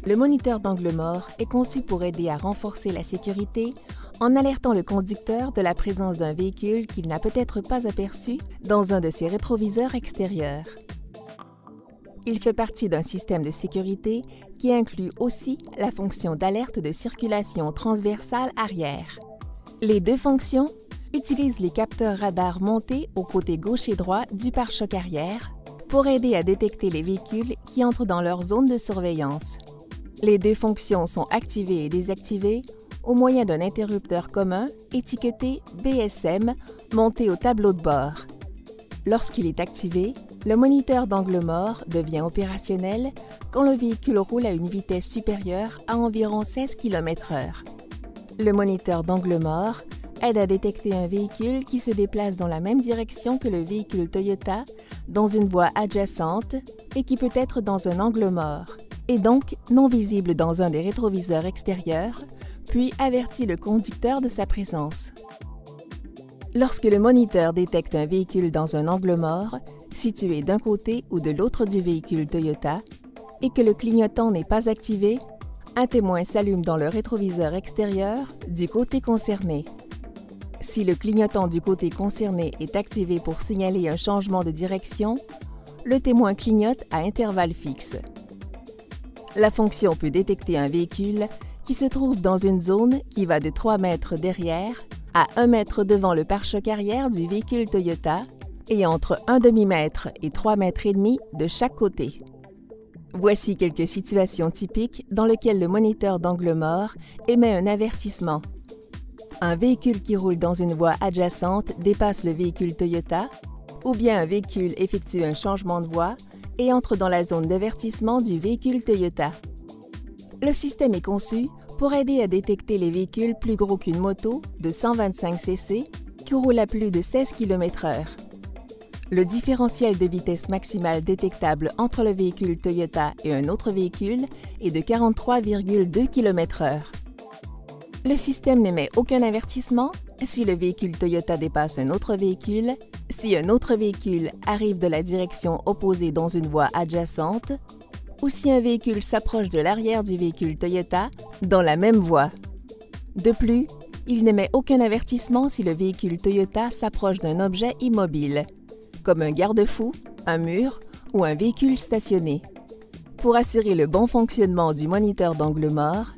Le moniteur d'angle mort est conçu pour aider à renforcer la sécurité en alertant le conducteur de la présence d'un véhicule qu'il n'a peut-être pas aperçu dans un de ses rétroviseurs extérieurs. Il fait partie d'un système de sécurité qui inclut aussi la fonction d'alerte de circulation transversale arrière. Les deux fonctions utilisent les capteurs radars montés au côté gauche et droit du pare-choc arrière pour aider à détecter les véhicules qui entrent dans leur zone de surveillance. Les deux fonctions sont activées et désactivées au moyen d'un interrupteur commun étiqueté BSM monté au tableau de bord. Lorsqu'il est activé, le moniteur d'angle mort devient opérationnel quand le véhicule roule à une vitesse supérieure à environ 16 km/h. Le moniteur d'angle mort aide à détecter un véhicule qui se déplace dans la même direction que le véhicule Toyota dans une voie adjacente et qui peut être dans un angle mort, et donc non visible dans un des rétroviseurs extérieurs, puis avertit le conducteur de sa présence. Lorsque le moniteur détecte un véhicule dans un angle mort, situé d'un côté ou de l'autre du véhicule Toyota, et que le clignotant n'est pas activé, un témoin s'allume dans le rétroviseur extérieur du côté concerné. Si le clignotant du côté concerné est activé pour signaler un changement de direction, le témoin clignote à intervalles fixes. La fonction peut détecter un véhicule qui se trouve dans une zone qui va de 3 mètres derrière à 1 mètre devant le pare-choc arrière du véhicule Toyota et entre 1 demi-mètre et 3 mètres et demi de chaque côté. Voici quelques situations typiques dans lesquelles le moniteur d'angle mort émet un avertissement. Un véhicule qui roule dans une voie adjacente dépasse le véhicule Toyota, ou bien un véhicule effectue un changement de voie et entre dans la zone d'avertissement du véhicule Toyota. Le système est conçu pour aider à détecter les véhicules plus gros qu'une moto de 125 cc qui roule à plus de 16 km/h. Le différentiel de vitesse maximale détectable entre le véhicule Toyota et un autre véhicule est de 43,2 km/h. Le système n'émet aucun avertissement si le véhicule Toyota dépasse un autre véhicule, si un autre véhicule arrive de la direction opposée dans une voie adjacente, ou si un véhicule s'approche de l'arrière du véhicule Toyota dans la même voie. De plus, il n'émet aucun avertissement si le véhicule Toyota s'approche d'un objet immobile, comme un garde-fou, un mur ou un véhicule stationné. Pour assurer le bon fonctionnement du moniteur d'angle mort,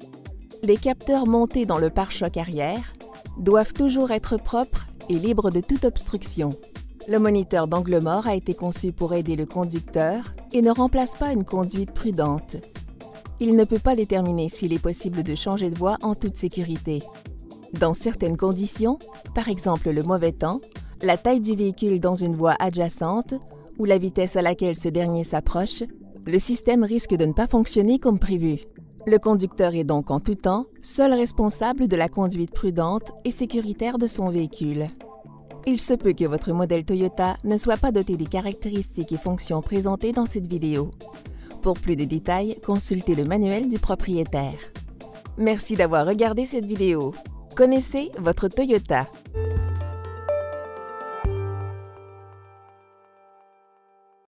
les capteurs montés dans le pare-choc arrière doivent toujours être propres et libres de toute obstruction. Le moniteur d'angle mort a été conçu pour aider le conducteur et ne remplace pas une conduite prudente. Il ne peut pas déterminer s'il est possible de changer de voie en toute sécurité. Dans certaines conditions, par exemple le mauvais temps, la taille du véhicule dans une voie adjacente ou la vitesse à laquelle ce dernier s'approche, le système risque de ne pas fonctionner comme prévu. Le conducteur est donc en tout temps seul responsable de la conduite prudente et sécuritaire de son véhicule. Il se peut que votre modèle Toyota ne soit pas doté des caractéristiques et fonctions présentées dans cette vidéo. Pour plus de détails, consultez le manuel du propriétaire. Merci d'avoir regardé cette vidéo. Connaissez votre Toyota.